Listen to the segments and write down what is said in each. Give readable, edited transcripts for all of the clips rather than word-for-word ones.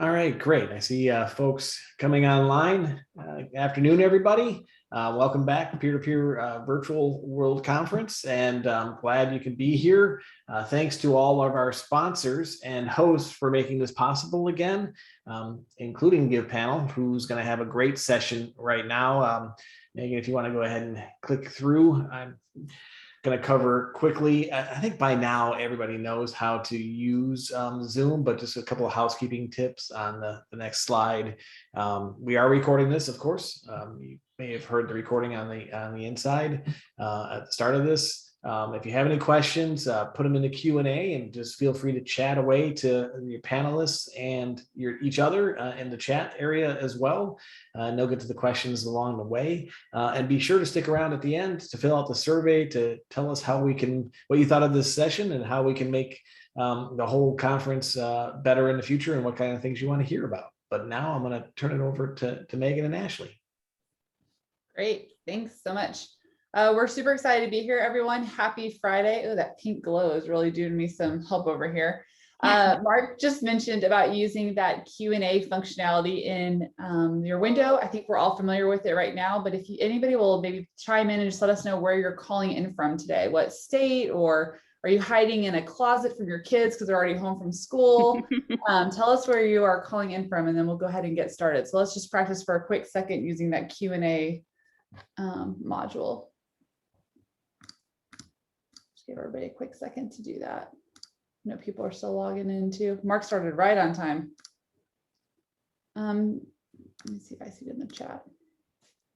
All right, great. I see folks coming online. Afternoon, everybody. Welcome back to Peer-to-Peer Virtual World Conference, and I'm glad you can be here. Thanks to all of our sponsors and hosts for making this possible again, including GivePanel, who's going to have a great session right now. Megan, if you want to go ahead and click through, I'm going to cover quickly. I think by now everybody knows how to use Zoom, but just a couple of housekeeping tips on the next slide. We are recording this, of course. You may have heard the recording on the inside at the start of this. If you have any questions, put them in the Q&A and just feel free to chat away to your panelists and each other in the chat area as well. And they'll get to the questions along the way. And be sure to stick around at the end to fill out the survey to tell us what you thought of this session and how we can make the whole conference better in the future and what kind of things you want to hear about. But now I'm going to turn it over to Megan and Ashley. Great, thanks so much. We're super excited to be here, everyone. Happy Friday. Oh, that pink glow is really doing me some help over here. Mark just mentioned about using that Q&A functionality in your window. I think we're all familiar with it right now, but if anybody will maybe chime in and just let us know where you're calling in from today, what state, or are you hiding in a closet from your kids because they're already home from school? Tell us where you are calling in from, and then we'll go ahead and get started. So let's just practice for a quick second using that Q&A module. Give everybody a quick second to do that. I know people are still logging in too. Mark started right on time. Let me see if I see it in the chat.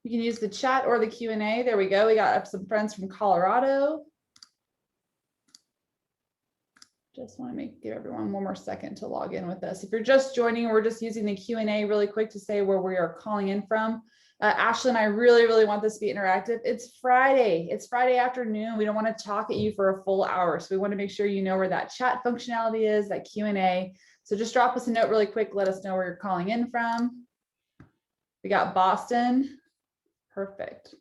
You can use the chat or the Q&A. There we go. We got up some friends from Colorado. Just want to give everyone one more second to log in with us. If you're just joining, we're just using the Q&A really quick to say where we are calling in from. Ashley and I really want this to be interactive. It's Friday. It's Friday afternoon. We don't want to talk at you for a full hour. So we want to make sure you know where that chat functionality is, that Q&A. So just drop us a note really quick. Let us know where you're calling in from. We got Boston. Perfect.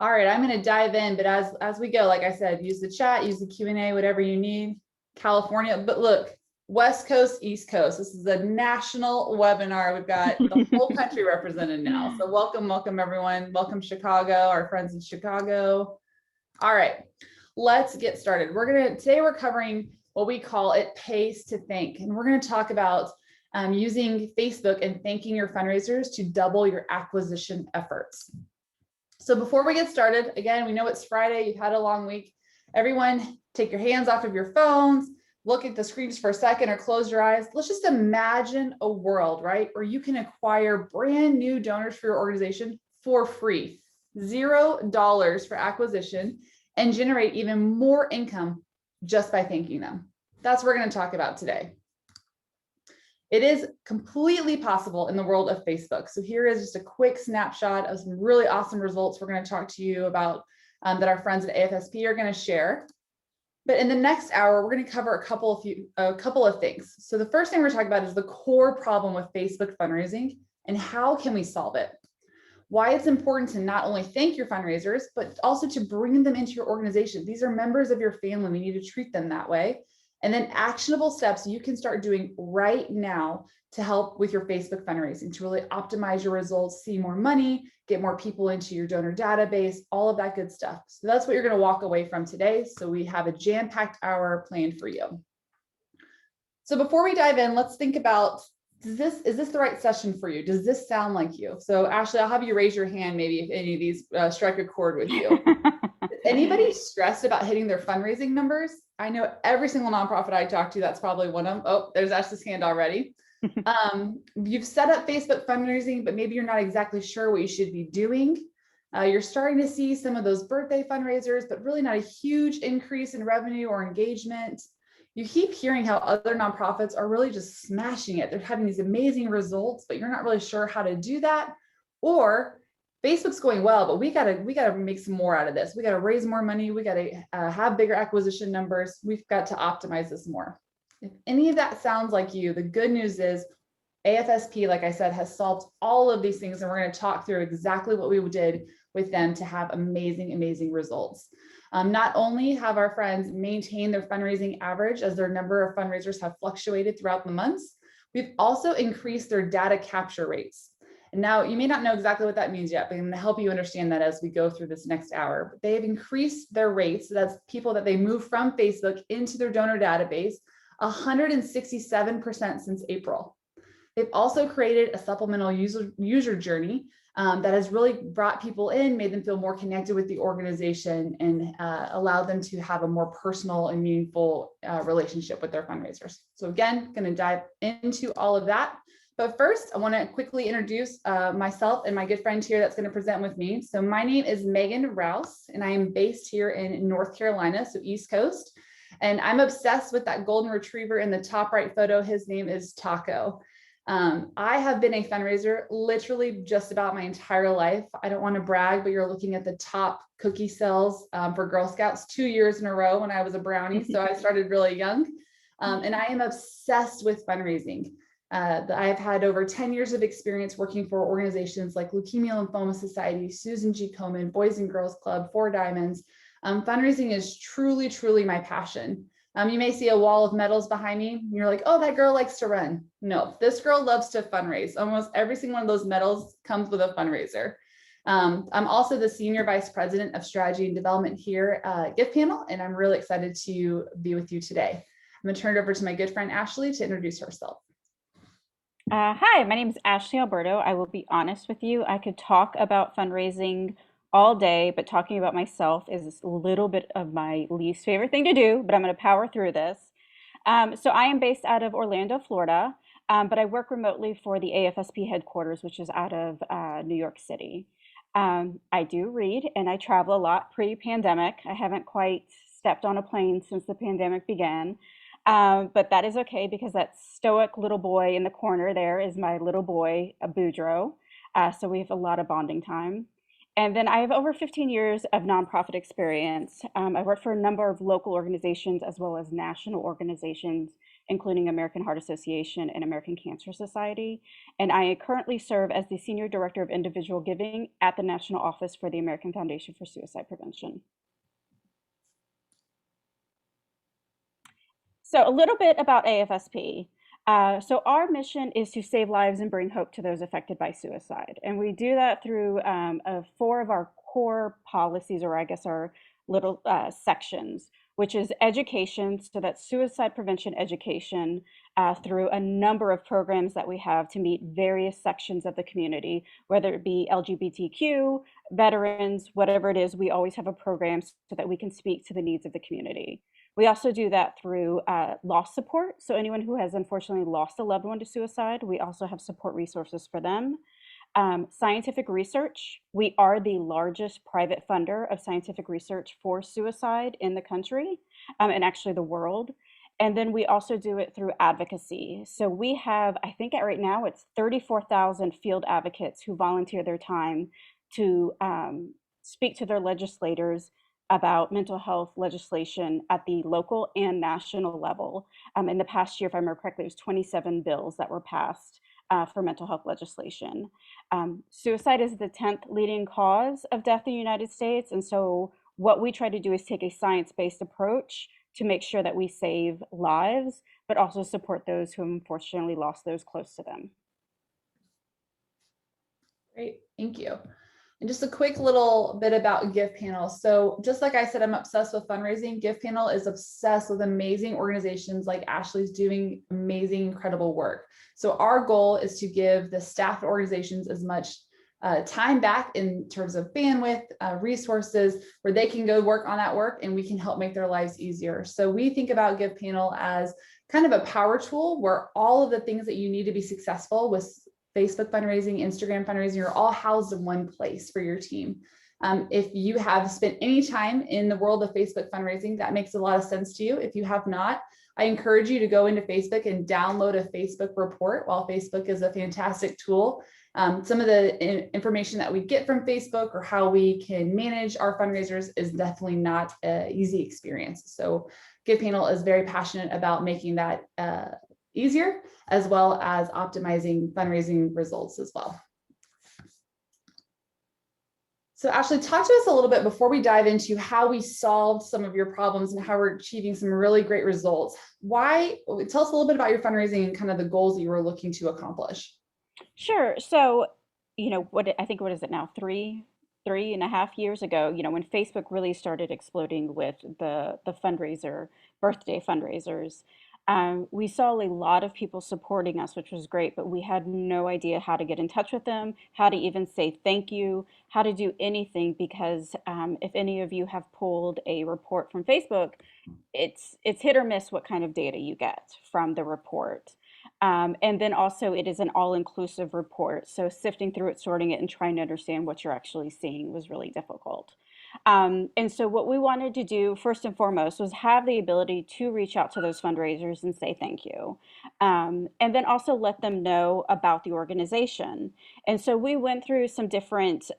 All right, I'm going to dive in, but as we go, like I said, use the chat, use the Q&A, whatever you need. California, but look, West Coast, East Coast. This is a national webinar. We've got the whole country represented now. So welcome everyone. Welcome Chicago, our friends in Chicago. All right, let's get started. Today we're covering what we call it pays to thank. And we're going to talk about using Facebook and thanking your fundraisers to double your acquisition efforts. So before we get started, again, we know it's Friday, you've had a long week. Everyone take your hands off of your phones, look at the screens for a second or close your eyes. Let's just imagine a world, right, where you can acquire brand new donors for your organization for free, $0 for acquisition, and generate even more income just by thanking them. That's what we're going to talk about today. It is completely possible in the world of Facebook. So here is just a quick snapshot of some really awesome results we're going to talk to you about that our friends at AFSP are going to share. But in the next hour, we're going to cover a couple of things. So the first thing we're talking about is the core problem with Facebook fundraising and how can we solve it? Why it's important to not only thank your fundraisers, but also to bring them into your organization. These are members of your family. We need to treat them that way. And then actionable steps you can start doing right now to help with your Facebook fundraising, to really optimize your results, see more money, get more people into your donor database, all of that good stuff. So that's what you're going to walk away from today. So we have a jam-packed hour planned for you. So before we dive in, let's think about, is this the right session for you? Does this sound like you? So Ashley, I'll have you raise your hand maybe if any of these strike a chord with you. Anybody stressed about hitting their fundraising numbers? I know every single nonprofit I talk to, that's probably one of them. Oh, there's Ashley's hand already. You've set up Facebook fundraising, but maybe you're not exactly sure what you should be doing. You're starting to see some of those birthday fundraisers, but really not a huge increase in revenue or engagement. You keep hearing how other nonprofits are really just smashing it. They're having these amazing results, but you're not really sure how to do that. Or Facebook's going well, but we gotta make some more out of this. We gotta raise more money. We gotta have bigger acquisition numbers. We've got to optimize this more. If any of that sounds like you, the good news is AFSP, like I said, has solved all of these things, and we're going to talk through exactly what we did with them to have amazing results. Not only have our friends maintained their fundraising average as their number of fundraisers have fluctuated throughout the months, we've also increased their data capture rates. And now you may not know exactly what that means yet, but I'm going to help you understand that as we go through this next hour. But they've increased their rates. So that's people that they move from Facebook into their donor database 167% since April. They've also created a supplemental user journey that has really brought people in, made them feel more connected with the organization, and allowed them to have a more personal and meaningful relationship with their fundraisers. So again, going to dive into all of that. But first, I want to quickly introduce myself and my good friend here that's going to present with me. So my name is Megan Rouse, and I am based here in North Carolina, so East Coast. And I'm obsessed with that golden retriever in the top right photo. His name is Taco. I have been a fundraiser literally just about my entire life. I don't want to brag, but you're looking at the top cookie sales for Girl Scouts 2 years in a row when I was a brownie. So I started really young, and I am obsessed with fundraising. I've had over 10 years of experience working for organizations like Leukemia Lymphoma Society, Susan G. Komen, Boys and Girls Club, Four Diamonds. Fundraising is truly, truly my passion. You may see a wall of medals behind me. And you're like, oh, that girl likes to run. No, this girl loves to fundraise. Almost every single one of those medals comes with a fundraiser. I'm also the Senior Vice President of Strategy and Development here at GivePanel, and I'm really excited to be with you today. I'm going to turn it over to my good friend Ashley to introduce herself. Hi, my name is Ashley Alberto. I will be honest with you. I could talk about fundraising all day, but talking about myself is a little bit of my least favorite thing to do, but I'm going to power through this. So I am based out of Orlando, Florida, but I work remotely for the AFSP headquarters, which is out of New York City. I do read and I travel a lot pre-pandemic. I haven't quite stepped on a plane since the pandemic began. But that is okay because that stoic little boy in the corner there is my little boy, Boudreaux. So we have a lot of bonding time. And then I have over 15 years of nonprofit experience. I worked for a number of local organizations as well as national organizations, including American Heart Association and American Cancer Society. And I currently serve as the Senior Director of Individual Giving at the National Office for the American Foundation for Suicide Prevention. So a little bit about AFSP. So our mission is to save lives and bring hope to those affected by suicide. And we do that through 4 of our core policies, or I guess our little sections, which is education. So that's suicide prevention education through a number of programs that we have to meet various sections of the community, whether it be LGBTQ, veterans, whatever it is, we always have a program so that we can speak to the needs of the community. We also do that through loss support. So anyone who has unfortunately lost a loved one to suicide, we also have support resources for them. Scientific research. We are the largest private funder of scientific research for suicide in the country and actually the world. And then we also do it through advocacy. So we have, I think right now it's 34,000 field advocates who volunteer their time to speak to their legislators about mental health legislation at the local and national level. In the past year, if I remember correctly, it was 27 bills that were passed for mental health legislation. Suicide is the 10th leading cause of death in the United States. And so what we try to do is take a science-based approach to make sure that we save lives, but also support those who unfortunately lost those close to them. Great, thank you. And just a quick little bit about GivePanel. So just like I said, I'm obsessed with fundraising. GivePanel is obsessed with amazing organizations like Ashley's doing amazing, incredible work. So our goal is to give the staffed organizations as much time back in terms of bandwidth, resources, where they can go work on that work and we can help make their lives easier. So we think about GivePanel as kind of a power tool where all of the things that you need to be successful with Facebook fundraising, Instagram fundraising are all housed in one place for your team. If you have spent any time in the world of Facebook fundraising, that makes a lot of sense to you. If you have not, I encourage you to go into Facebook and download a Facebook report. While Facebook is a fantastic tool, some of the information that we get from Facebook or how we can manage our fundraisers is definitely not an easy experience. So GivePanel is very passionate about making that easier, as well as optimizing fundraising results as well. So Ashley, talk to us a little bit before we dive into how we solved some of your problems and how we're achieving some really great results. Why, tell us a little bit about your fundraising and kind of the goals that you were looking to accomplish. Sure. So, I think, what is it now? 3.5 years ago, when Facebook really started exploding with the fundraiser, birthday fundraisers, we saw a lot of people supporting us, which was great, but we had no idea how to get in touch with them, how to even say thank you, how to do anything, because if any of you have pulled a report from Facebook, it's hit or miss what kind of data you get from the report. And then also it is an all-inclusive report. So sifting through it, sorting it, and trying to understand what you're actually seeing was really difficult. And so what we wanted to do first and foremost was have the ability to reach out to those fundraisers and say thank you. And then also let them know about the organization. And so we went through some different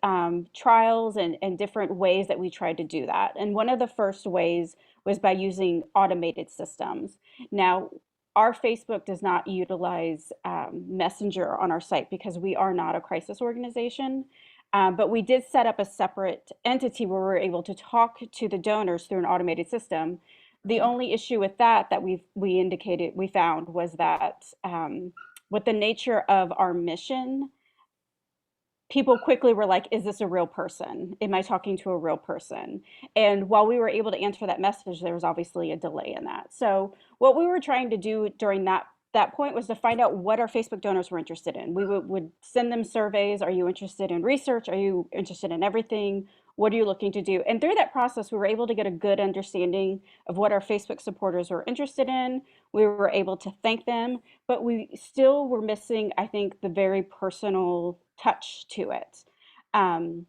trials and different ways that we tried to do that. And one of the first ways was by using automated systems. Now, our Facebook does not utilize Messenger on our site because we are not a crisis organization. But we did set up a separate entity where we're able to talk to the donors through an automated system. The only issue with that we found was that with the nature of our mission, people quickly were like, is this a real person? Am I talking to a real person? And while we were able to answer that message, there was obviously a delay in that. So what we were trying to do during that point was to find out what our Facebook donors were interested in. We would send them surveys. Are you interested in research? Are you interested in everything? What are you looking to do? And through that process, we were able to get a good understanding of what our Facebook supporters were interested in. We were able to thank them, but we still were missing, I think, the very personal touch to it. And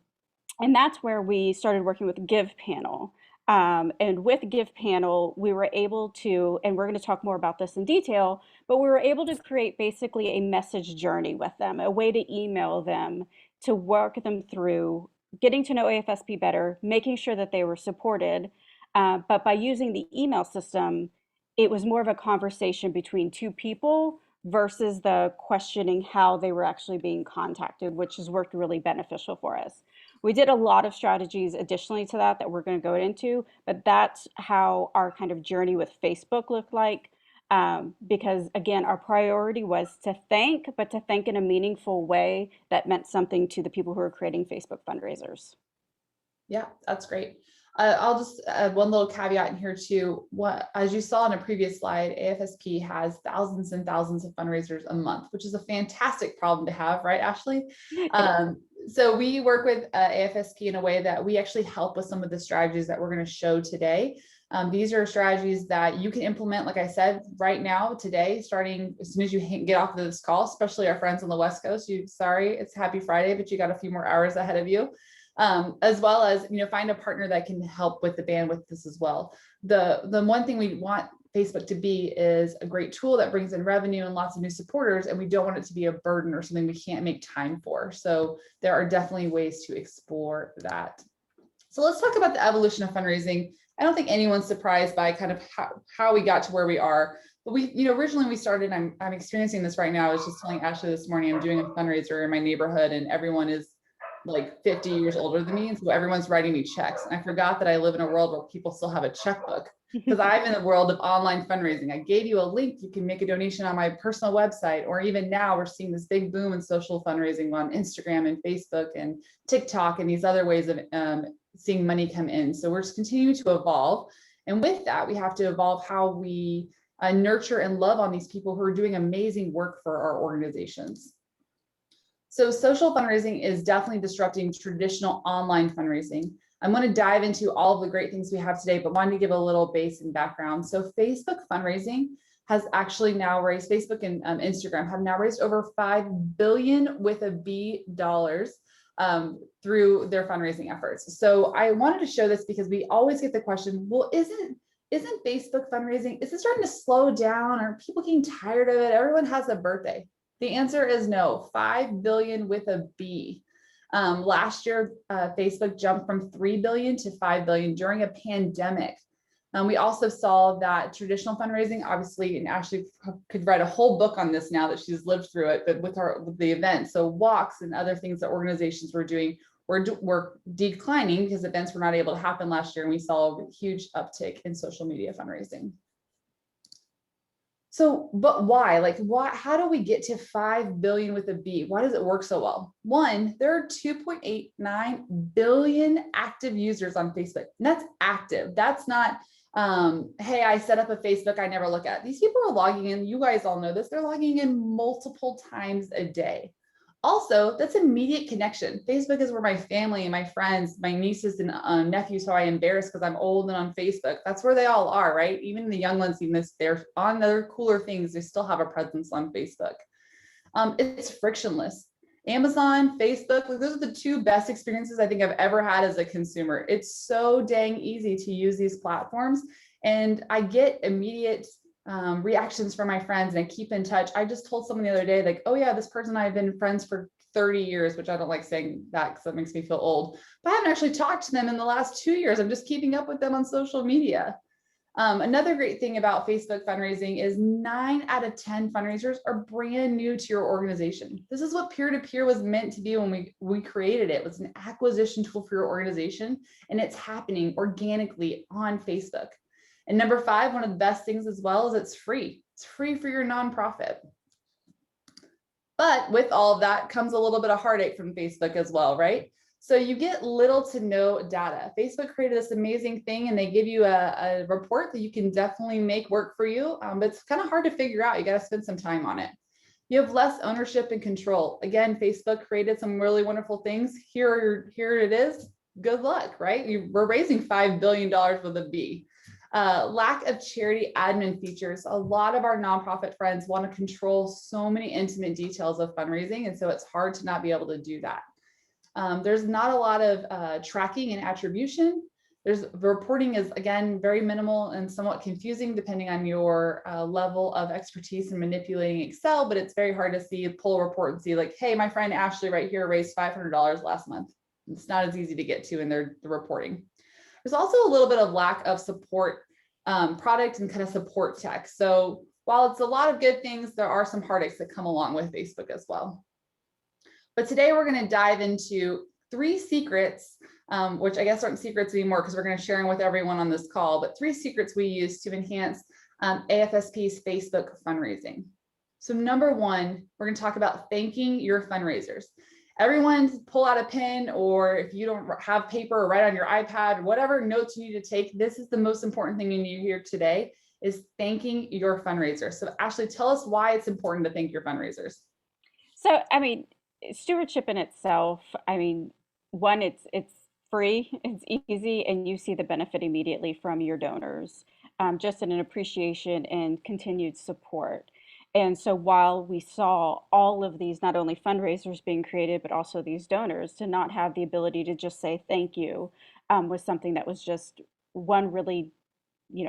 that's where we started working with GivePanel. And with GivePanel, we were able to, and we're going to talk more about this in detail, but we were able to create basically a message journey with them, a way to email them, to work them through getting to know AFSP better, making sure that they were supported. But by using the email system, it was more of a conversation between two people versus the questioning how they were actually being contacted, which has worked really beneficial for us. We did a lot of strategies additionally to that we're going to go into, but that's how our kind of journey with Facebook looked like. Because again, our priority was to thank, but to thank in a meaningful way that meant something to the people who are creating Facebook fundraisers. Yeah, that's great. I'll just add one little caveat in here too. What, as you saw in a previous slide, AFSP has thousands and thousands of fundraisers a month, which is a fantastic problem to have, right, Ashley? So we work with AFSP in a way that we actually help with some of the strategies that we're going to show today. These are strategies that you can implement, like I said, right now, today, starting as soon as you get off of this call, especially our friends on the West Coast. Sorry, it's Happy Friday, but you got a few more hours ahead of you. As well as, find a partner that can help with the bandwidth this as well. The one thing we want Facebook to be is a great tool that brings in revenue and lots of new supporters, and we don't want it to be a burden or something we can't make time for. So there are definitely ways to explore that. So let's talk about the evolution of fundraising. I don't think anyone's surprised by kind of how we got to where we are. But we, originally we started, I'm experiencing this right now. I was just telling Ashley this morning, I'm doing a fundraiser in my neighborhood and everyone is like 50 years older than me. And so everyone's writing me checks. And I forgot that I live in a world where people still have a checkbook, because I'm in the world of online fundraising. I gave you a link. You can make a donation on my personal website, or even now we're seeing this big boom in social fundraising on Instagram and Facebook and TikTok and these other ways of seeing money come in. So we're just continuing to evolve. And with that, we have to evolve how we nurture and love on these people who are doing amazing work for our organizations. So social fundraising is definitely disrupting traditional online fundraising. I'm going to dive into all of the great things we have today, but wanted to give a little base and background. So Facebook fundraising has actually now raised, Facebook and Instagram have now raised over $5 billion with a B dollars through their fundraising efforts. So I wanted to show this because we always get the question, well, isn't Facebook fundraising, is it starting to slow down? Are people getting tired of it? Everyone has a birthday. The answer is no. 5 billion with a B. Last year, Facebook jumped from 3 billion to 5 billion during a pandemic. We also saw that traditional fundraising, obviously, and Ashley could write a whole book on this now that she's lived through it, but with the events, so walks and other things that organizations were doing we're declining because events were not able to happen last year, and we saw a huge uptick in social media fundraising. So, but why? Like, why? How do we get to 5 billion with a B? Why does it work so well? One, there are 2.89 billion active users on Facebook. And that's active. That's not, hey, I set up a Facebook I never look at. These people are logging in. You guys all know this. They're logging in multiple times a day. Also, that's immediate connection. Facebook is where my family and my friends, my nieces and nephews, who I embarrass because I'm old and on Facebook. That's where they all are, right? Even the young ones, even if they're on other cooler things, they still have a presence on Facebook. It's frictionless. Amazon, Facebook, like those are the two best experiences I think I've ever had as a consumer. It's so dang easy to use these platforms, and I get immediate reactions from my friends, and I keep in touch. I just told someone the other day, like, oh yeah, this person and I have been friends for 30 years, which I don't like saying that because that makes me feel old, but I haven't actually talked to them in the last 2 years. I'm just keeping up with them on social media. Another great thing about Facebook fundraising is 9 out of 10 fundraisers are brand new to your organization. This is what peer-to-peer was meant to be when we created it. It was an acquisition tool for your organization, and it's happening organically on Facebook. And number 5, one of the best things as well is it's free. It's free for your nonprofit. But with all of that comes a little bit of heartache from Facebook as well, right? So you get little to no data. Facebook created this amazing thing, and they give you a report that you can definitely make work for you, but it's kind of hard to figure out. You got to spend some time on it. You have less ownership and control. Again, Facebook created some really wonderful things. Here it is. Good luck, right? We're raising $5 billion with a B. Lack of charity admin features. A lot of our nonprofit friends want to control so many intimate details of fundraising, and so it's hard to not be able to do that. There's not a lot of tracking and attribution. Reporting is, again, very minimal and somewhat confusing depending on your level of expertise in manipulating Excel, but it's very hard to pull a report and see like, hey, my friend Ashley right here raised $500 last month. It's not as easy to get to in the reporting. There's also a little bit of lack of support, product and kind of support tech. So while it's a lot of good things, there are some heartaches that come along with Facebook as well. But today we're going to dive into 3 secrets, which I guess aren't secrets anymore because we're going to share them with everyone on this call, but 3 secrets we use to enhance AFSP's Facebook fundraising. So number 1, we're going to talk about thanking your fundraisers. Everyone pull out a pen, or if you don't have paper, or write on your iPad, whatever notes you need to take. This is the most important thing you need to hear today, is thanking your fundraisers. So Ashley, tell us why it's important to thank your fundraisers. So, I mean, stewardship in itself, I mean, one, it's free, it's easy, and you see the benefit immediately from your donors, just in an appreciation and continued support. And so while we saw all of these, not only fundraisers being created, but also these donors, to not have the ability to just say thank you was something that was just one really,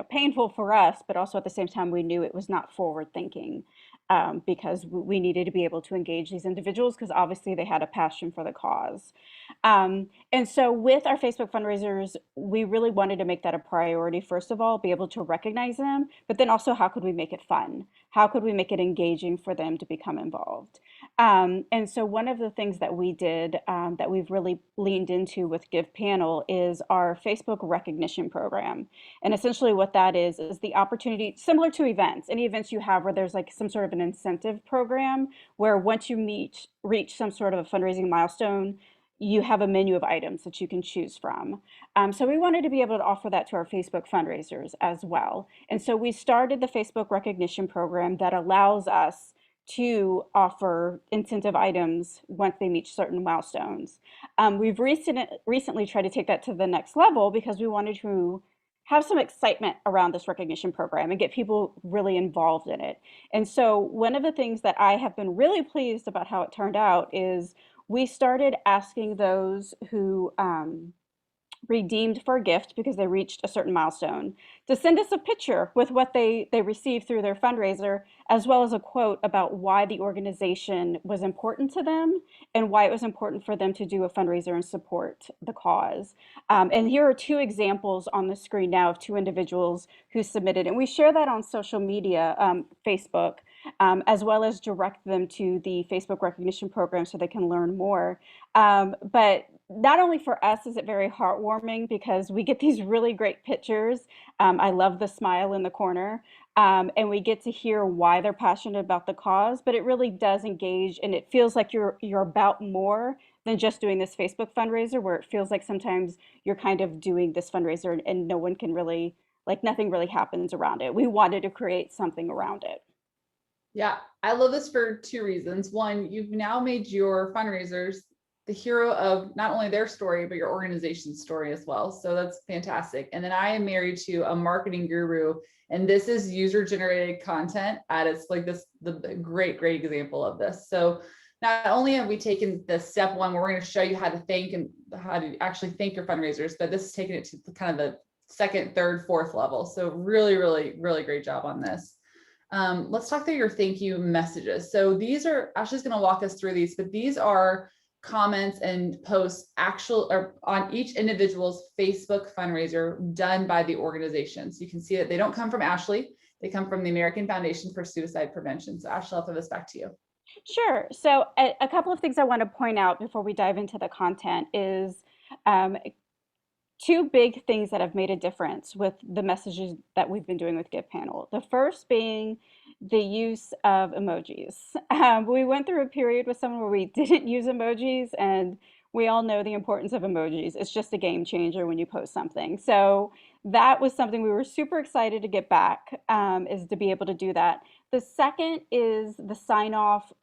painful for us, but also at the same time, we knew it was not forward thinking, because we needed to be able to engage these individuals because obviously they had a passion for the cause. And so with our Facebook fundraisers, we really wanted to make that a priority. First of all, be able to recognize them, but then also how could we make it fun? How could we make it engaging for them to become involved? And so one of the things that we did, that we've really leaned into with GivePanel, is our Facebook recognition program. And essentially what that is the opportunity, similar to events, any events you have where there's like some sort of an incentive program where once you reach some sort of a fundraising milestone, you have a menu of items that you can choose from. So we wanted to be able to offer that to our Facebook fundraisers as well. And so we started the Facebook recognition program that allows us to offer incentive items once they meet certain milestones. We've recently tried to take that to the next level because we wanted to have some excitement around this recognition program and get people really involved in it. And so one of the things that I have been really pleased about how it turned out is we started asking those who redeemed for a gift because they reached a certain milestone to send us a picture with what they received through their fundraiser, as well as a quote about why the organization was important to them and why it was important for them to do a fundraiser and support the cause. And here are 2 examples on the screen now of 2 individuals who submitted, and we share that on social media, Facebook, as well as direct them to the Facebook recognition program so they can learn more. But not only for us is it very heartwarming because we get these really great pictures. I love the smile in the corner. And we get to hear why they're passionate about the cause, but it really does engage and it feels like you're about more than just doing this Facebook fundraiser where it feels like sometimes you're kind of doing this fundraiser and no one can really, like nothing really happens around it. We wanted to create something around it. Yeah, I love this for two reasons. One, you've now made your fundraisers the hero of not only their story, but your organization's story as well. So that's fantastic. And then I am married to a marketing guru, and this is user generated content at its like this, the great example of this. So not only have we taken the step one where we're going to show you how to think and how to actually thank your fundraisers, but this is taking it to kind of the second, third, fourth level. So really great job on this. Let's talk through your thank you messages. So these are, Ashley's going to walk us through these, but these are comments and posts actual or on each individual's Facebook fundraiser done by the organization. So you can see that they don't come from Ashley. They come from the American Foundation for Suicide Prevention. So Ashley, I'll throw this back to you. Sure. So a couple of things I want to point out before we dive into the content is um, two big things that have made a difference with the messages that we've been doing with GivePanel. The first being the use of emojis. We went through a period with someone where we didn't use emojis, and we all know the importance of emojis. It's just a game changer when you post something. So that was something we were super excited to get back, is to be able to do that. The second is the sign off.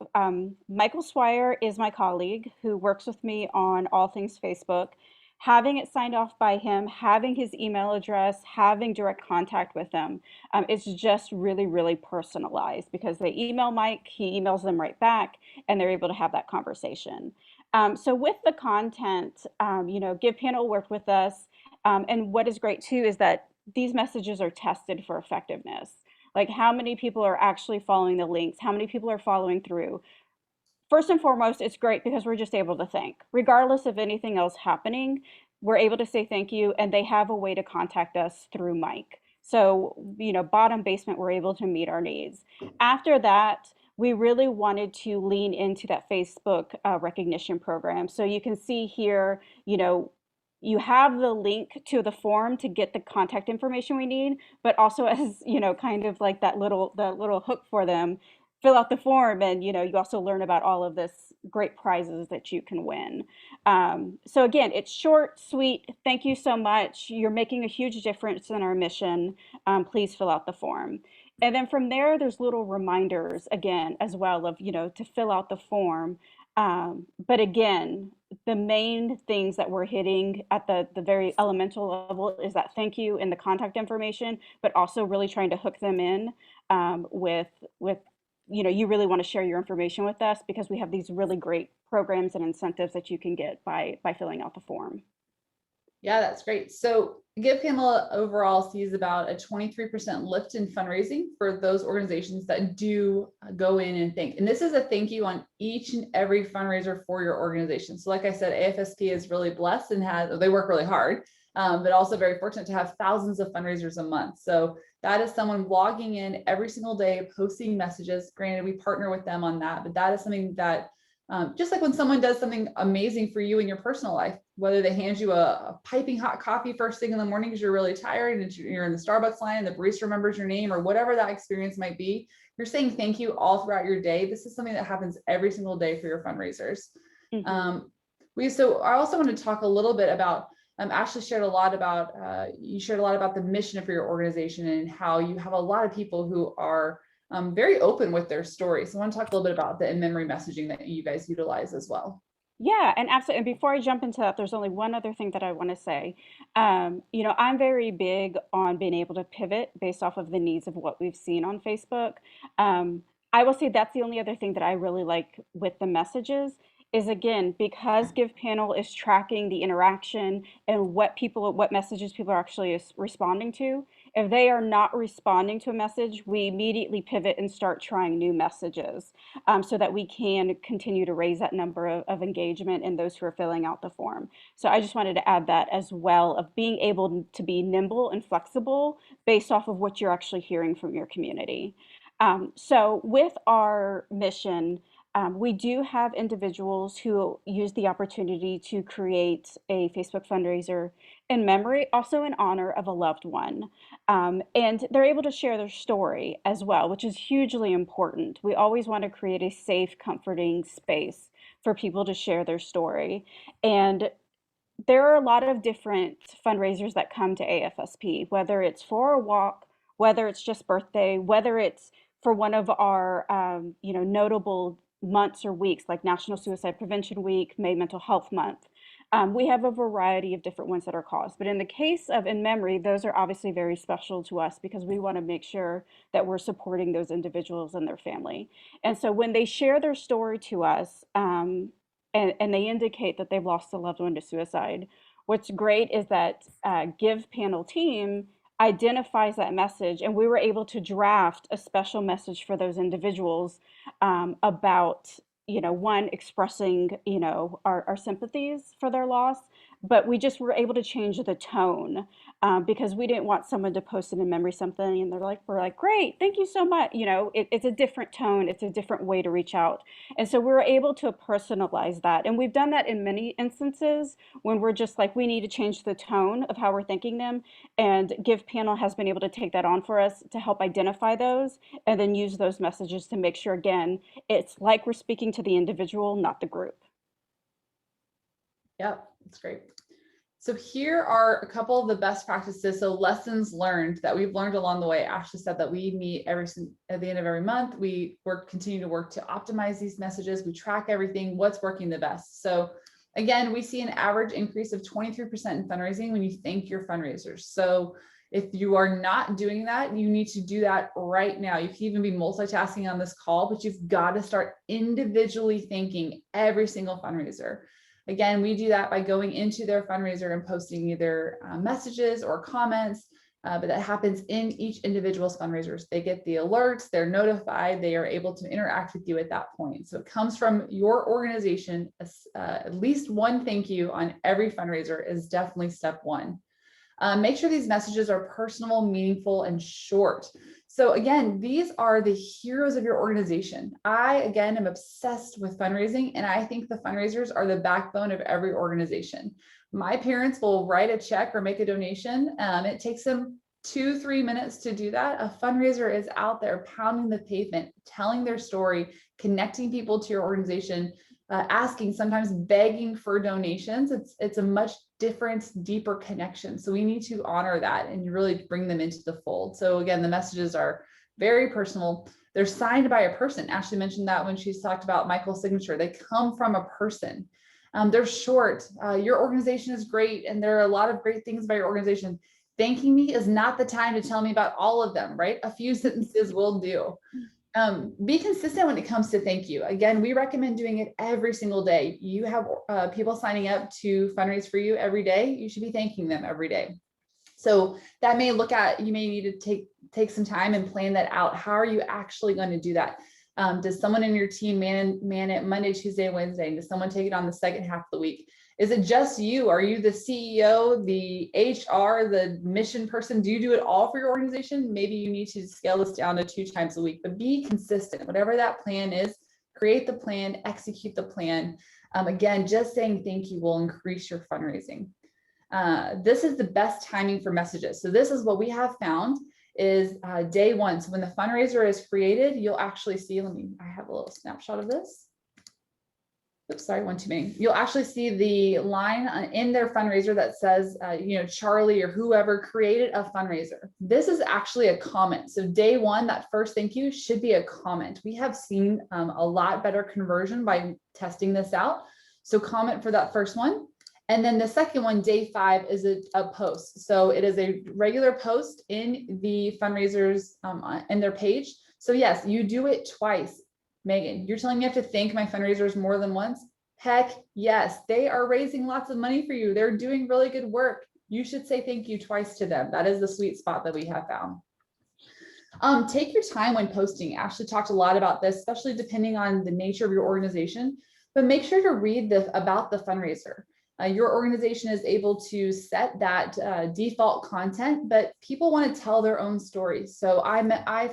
Michael Swire is my colleague who works with me on all things Facebook. Having it signed off by him, having his email address, having direct contact with him, it's just really personalized because they email Mike, he emails them right back, and they're able to have that conversation. So with the content, GivePanel worked with us, and what is great too is that these messages are tested for effectiveness. Like how many people are actually following the links, how many people are following through. First and foremost, it's great because we're just able to thank. Regardless of anything else happening, we're able to say thank you, and they have a way to contact us through Mike. So, bottom basement, we're able to meet our needs. After that, we really wanted to lean into that Facebook recognition program. So you can see here, you have the link to the form to get the contact information we need, but also as, kind of like the little hook for them, fill out the form and you also learn about all of this great prizes that you can win. So again, it's short, sweet. Thank you so much. You're making a huge difference in our mission. Please fill out the form. And then from there, there's little reminders again as well of to fill out the form. But again, the main things that we're hitting at the very elemental level is that thank you and the contact information, but also really trying to hook them in with you really want to share your information with us because we have these really great programs and incentives that you can get by filling out the form. Yeah, that's great. So GivePanel overall sees about a 23% lift in fundraising for those organizations that do go in and thank. And this is a thank you on each and every fundraiser for your organization. So like I said, AFSP is really blessed and they work really hard, but also very fortunate to have thousands of fundraisers a month. So that is someone logging in every single day, posting messages. Granted, we partner with them on that, but that is something that just like when someone does something amazing for you in your personal life, whether they hand you a piping hot coffee first thing in the morning because you're really tired and you're in the Starbucks line and the barista remembers your name or whatever that experience might be, you're saying thank you all throughout your day. This is something that happens every single day for your fundraisers. Mm-hmm. So I also want to talk a little bit about, Ashley shared a lot about, you shared a lot about the mission for your organization and how you have a lot of people who are very open with their story. So I want to talk a little bit about the in-memory messaging that you guys utilize as well. Yeah, and absolutely. And before I jump into that, there's only one other thing that I want to say. I'm very big on being able to pivot based off of the needs of what we've seen on Facebook. I will say that's the only other thing that I really like with the messages is again, because GivePanel is tracking the interaction and what messages people are actually responding to. If they are not responding to a message, we immediately pivot and start trying new messages so that we can continue to raise that number of engagement in those who are filling out the form. So I just wanted to add that as well of being able to be nimble and flexible based off of what you're actually hearing from your community. So with our mission, We do have individuals who use the opportunity to create a Facebook fundraiser in memory, also in honor of a loved one. And they're able to share their story as well, which is hugely important. We always want to create a safe, comforting space for people to share their story. And there are a lot of different fundraisers that come to AFSP, whether it's for a walk, whether it's just birthday, whether it's for one of our notable months or weeks like National Suicide Prevention Week, May Mental Health Month. We have a variety of different ones that are caused. But in the case of In Memory, those are obviously very special to us because we want to make sure that we're supporting those individuals and their family. And so when they share their story to us, and they indicate that they've lost a loved one to suicide, what's great is that GivePanel team identifies that message, and we were able to draft a special message for those individuals about, one, expressing, our sympathies for their loss, but we just were able to change the tone because we didn't want someone to post it In Memory something and we're like, great, thank you so much. It's a different tone, it's a different way to reach out. And so we were able to personalize that. And we've done that in many instances when we're just like, we need to change the tone of how we're thanking them. And GivePanel has been able to take that on for us to help identify those and then use those messages to make sure, again, it's like we're speaking to the individual, not the group. Yep, that's great. So here are a couple of the best practices. So lessons learned that we've learned along the way. Ashley said that we meet at the end of every month. We continue to work to optimize these messages. We track everything, what's working the best. So again, we see an average increase of 23% in fundraising when you thank your fundraisers. So if you are not doing that, you need to do that right now. You can even be multitasking on this call, but you've got to start individually thanking every single fundraiser. Again, we do that by going into their fundraiser and posting either messages or comments, but that happens in each individual's fundraisers. They get the alerts, they're notified, they are able to interact with you at that point. So it comes from your organization. At least one thank you on every fundraiser is definitely step one. Make sure these messages are personal, meaningful, and short. So again, these are the heroes of your organization. I, again, am obsessed with fundraising, and I think the fundraisers are the backbone of every organization. My parents will write a check or make a donation. It takes them 2-3 minutes to do that. A fundraiser is out there pounding the pavement, telling their story, connecting people to your organization, asking, sometimes begging for donations. It's a much different, deeper connection. So we need to honor that and really bring them into the fold. So again, the messages are very personal. They're signed by a person. Ashley mentioned that when she's talked about Michael's signature. They come from a person. They're short. Your organization is great, and there are a lot of great things about your organization. Thanking me is not the time to tell me about all of them, right? A few sentences will do. Be consistent when it comes to thank you. Again, we recommend doing it every single day. You have people signing up to fundraise for you every day. You should be thanking them every day. So that may you may need to take some time and plan that out. How are you actually going to do that? Does someone in your team man it Monday, Tuesday, Wednesday? Does someone take it on the second half of the week? Is it just you? Are you the CEO, the HR, the mission person? Do you do it all for your organization? Maybe you need to scale this down to 2 times a week, but be consistent. Whatever that plan is, create the plan, execute the plan. Again, just saying thank you will increase your fundraising. This is the best timing for messages. So this is what we have found is day one. So when the fundraiser is created, you'll actually see, I have a little snapshot of this. Oops, sorry, one too many. You'll actually see the line in their fundraiser that says, Charlie or whoever created a fundraiser. This is actually a comment. So day one, that first thank you should be a comment. We have seen a lot better conversion by testing this out. So comment for that first one. And then the second one, day 5, is a post. So it is a regular post in the fundraisers in their page. So yes, you do it twice. Megan, you're telling me I have to thank my fundraisers more than once? Heck yes, they are raising lots of money for you. They're doing really good work. You should say thank you twice to them. That is the sweet spot that we have found. Take your time when posting. Ashley talked a lot about this, especially depending on the nature of your organization, but make sure to read about the fundraiser. Your organization is able to set that default content, but people want to tell their own stories. So I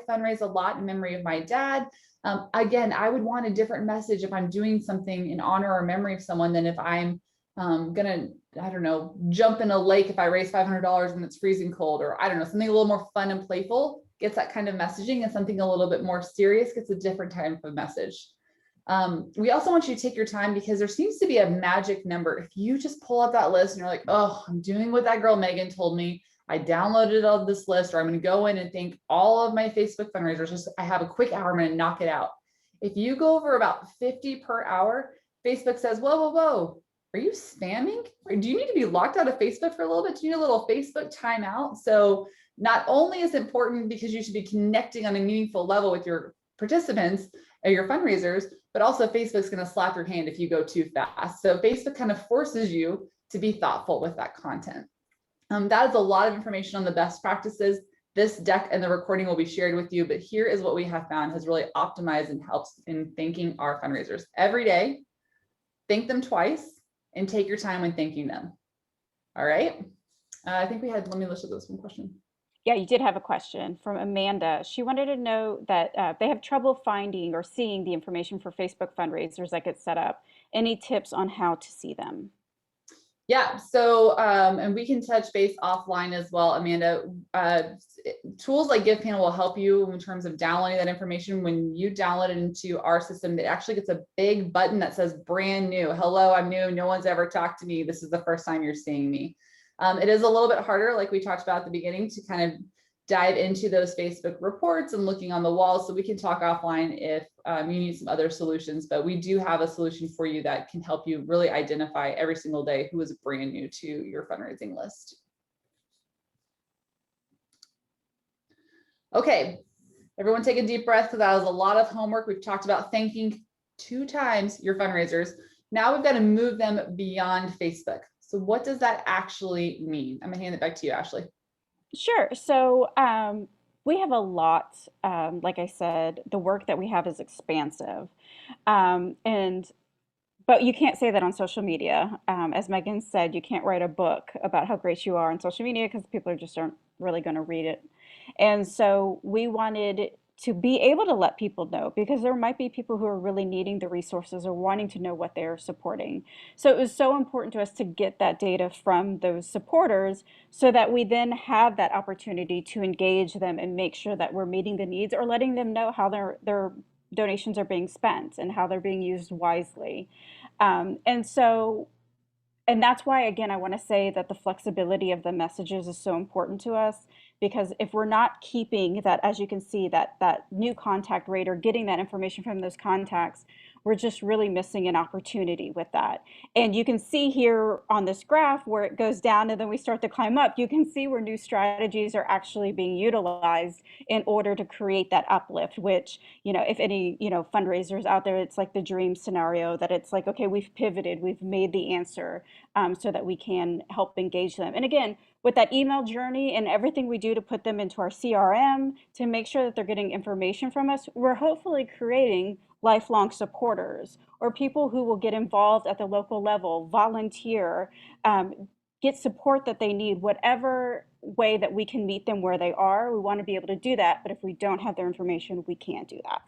fundraise a lot in memory of my dad. Again, I would want a different message if I'm doing something in honor or memory of someone than if I'm gonna, I don't know, jump in a lake if I raise $500 and it's freezing cold, or I don't know, something a little more fun and playful gets that kind of messaging, and something a little bit more serious gets a different type of message. We also want you to take your time, because there seems to be a magic number. If you just pull up that list and you're like, oh, I'm doing what that girl Megan told me, I downloaded all this list, or I'm going to go in and thank all of my Facebook fundraisers. Just, I have a quick hour, I'm going to knock it out. If you go over about 50 per hour, Facebook says, whoa, whoa, whoa, are you spamming? Or do you need to be locked out of Facebook for a little bit? Do you need a little Facebook timeout? So not only is it important because you should be connecting on a meaningful level with your participants or your fundraisers, but also Facebook's going to slap your hand if you go too fast. So Facebook kind of forces you to be thoughtful with that content. That is a lot of information on the best practices. This deck and the recording will be shared with you, but here is what we have found has really optimized and helps in thanking our fundraisers. Every day, thank them twice and take your time when thanking them. All right. I think we had, let me listen to this one question. Yeah, you did have a question from Amanda. She wanted to know that they have trouble finding or seeing the information for Facebook fundraisers that get set up. Any tips on how to see them? Yeah, so, and we can touch base offline as well, Amanda. Tools like GivePanel will help you in terms of downloading that information. When you download it into our system, it actually gets a big button that says brand new. Hello, I'm new. No one's ever talked to me. This is the first time you're seeing me. It is a little bit harder, like we talked about at the beginning, to kind of dive into those Facebook reports and looking on the wall. So we can talk offline if you need some other solutions, but we do have a solution for you that can help you really identify every single day who is brand new to your fundraising list. Okay, everyone take a deep breath, because that was a lot of homework. We've talked about thanking 2 times your fundraisers. Now we've got to move them beyond Facebook. So what does that actually mean? I'm gonna hand it back to you, Ashley. Sure. So we have a lot, like I said, the work that we have is expansive. But you can't say that on social media. As Megan said, you can't write a book about how great you are on social media because people just aren't really going to read it. And so we wanted to be able to let people know, because there might be people who are really needing the resources or wanting to know what they're supporting. So it was so important to us to get that data from those supporters so that we then have that opportunity to engage them and make sure that we're meeting the needs or letting them know how their donations are being spent and how they're being used wisely. And that's why, again, I want to say that the flexibility of the messages is so important to us, because if we're not keeping that, as you can see, that new contact rate or getting that information from those contacts, we're just really missing an opportunity with that. And you can see here on this graph where it goes down and then we start to climb up, you can see where new strategies are actually being utilized in order to create that uplift, which, if any, fundraisers out there, it's like the dream scenario that it's like, okay, we've pivoted, we've made the answer so that we can help engage them. And again, with that email journey and everything we do to put them into our CRM to make sure that they're getting information from us, we're hopefully creating lifelong supporters or people who will get involved at the local level, volunteer, get support that they need, whatever way that we can meet them where they are. We want to be able to do that, but if we don't have their information, we can't do that.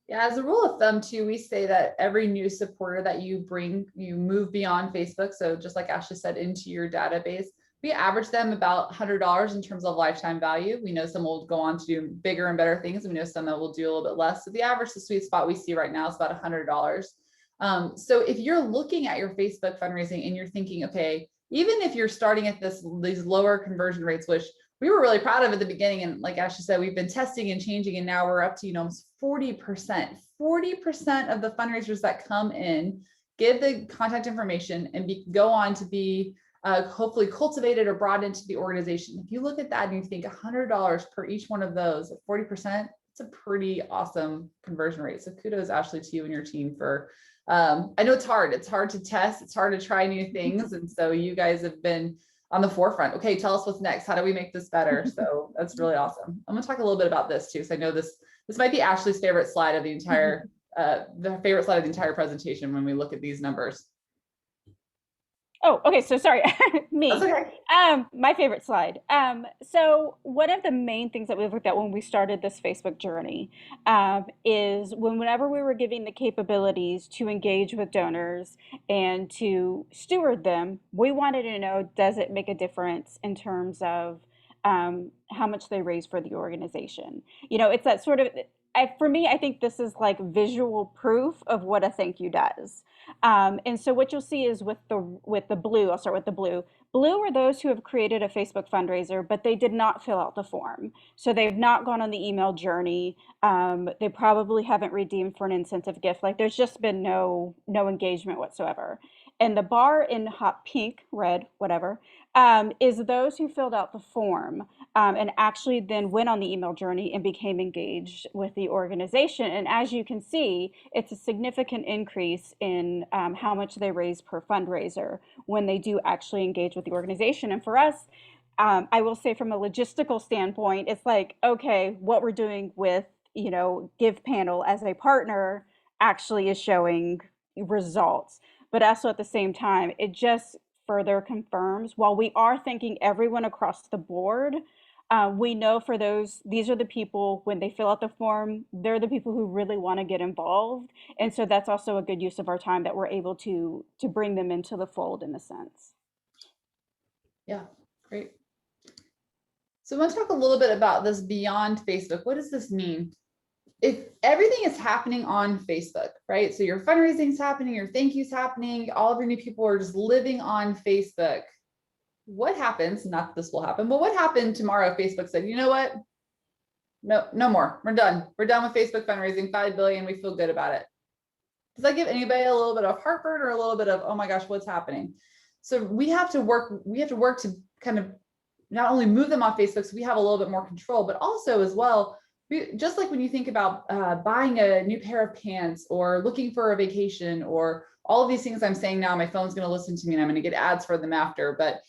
Yeah, as a rule of thumb too, we say that every new supporter that you bring, you move beyond Facebook. So just like Ashley said, into your database, we average them about $100 in terms of lifetime value. We know some will go on to do bigger and better things. We know some that will do a little bit less. So the average, the sweet spot we see right now is about $100. So if you're looking at your Facebook fundraising and you're thinking, okay, even if you're starting at these lower conversion rates, which we were really proud of at the beginning, and like Ashley said, we've been testing and changing, and now we're up to almost 40%. 40% of the fundraisers that come in give the contact information and go on to be hopefully cultivated or brought into the organization. If you look at that and you think $100 per each one of those at 40%, it's a pretty awesome conversion rate. So kudos, Ashley, to you and your team for, I know it's hard to test, it's hard to try new things. And so you guys have been on the forefront. Okay, tell us what's next. How do we make this better? So that's really awesome. I'm gonna talk a little bit about this too. So I know this might be Ashley's favorite slide of the entire, the favorite slide of the entire presentation when we look at these numbers. Oh, okay. So sorry, me. That's okay. My favorite slide. So one of the main things that we looked at when we started this Facebook journey is whenever we were giving the capabilities to engage with donors and to steward them, we wanted to know, does it make a difference in terms of how much they raise for the organization? You know, it's that sort of, for me, I think this is like visual proof of what a thank you does. And so what you'll see is with the blue, I'll start with the blue. Blue are those who have created a Facebook fundraiser, but they did not fill out the form. So they've not gone on the email journey. They probably haven't redeemed for an incentive gift. Like there's just been no engagement whatsoever. And the bar in hot pink, red, whatever, is those who filled out the form and actually then went on the email journey and became engaged with the organization. And as you can see, it's a significant increase in how much they raise per fundraiser when they do actually engage with the organization. And for us, I will say from a logistical standpoint, it's like, okay, what we're doing with, you know, GivePanel as a partner actually is showing results. But also at the same time, it just further confirms, while we are thanking everyone across the board, we know for those, these are the people, when they fill out the form, they're the people who really want to get involved. And so that's also a good use of our time, that we're able to bring them into the fold in a sense. Yeah, great. So I want to talk a little bit about this beyond Facebook. What does this mean? If everything is happening on Facebook, right? So your fundraising is happening, your thank you's happening, all of your new people are just living on Facebook. What happens? Not that this will happen, but what happened tomorrow if Facebook said, you know what? No more. We're done. We're done with Facebook fundraising, 5 billion. We feel good about it. Does that give anybody a little bit of heartburn or a little bit of, oh my gosh, what's happening? So we have to work to kind of not only move them off Facebook, so we have a little bit more control, but also as well, just like when you think about buying a new pair of pants or looking for a vacation or all of these things I'm saying now, my phone's going to listen to me and I'm going to get ads for them after, but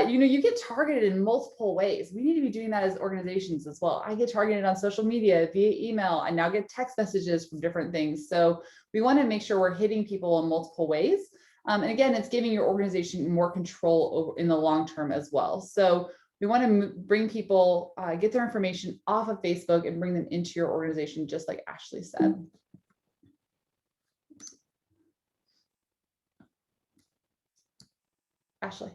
you know, you get targeted in multiple ways. We need to be doing that as organizations as well. I get targeted on social media, via email. I now get text messages from different things. So we want to make sure we're hitting people in multiple ways. And again, it's giving your organization more control in the long term as well. So we want to bring people, get their information off of Facebook and bring them into your organization, just like Ashley said. Ashley.